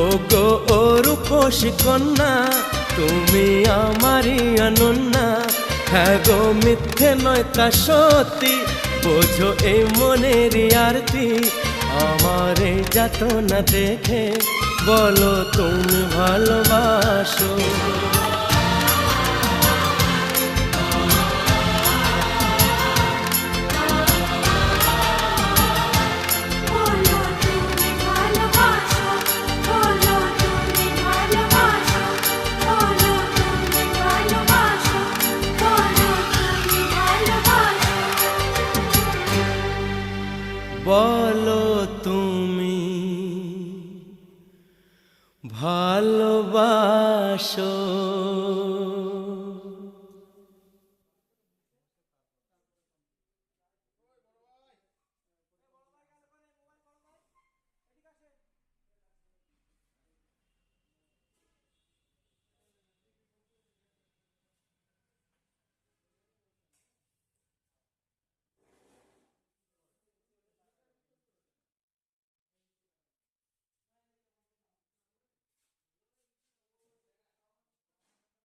ও গো ও রূপসী কন্যা, তুমি আমারই অনন্যা। হ্যাঁ গো মিথ্যে নয় তা সত্যি, বোঝো এই মনেরই আরতি। আমার এই যাতনা দেখে বলো তুমি ভালোবাসো। বলো তুমি ভালোবাসো।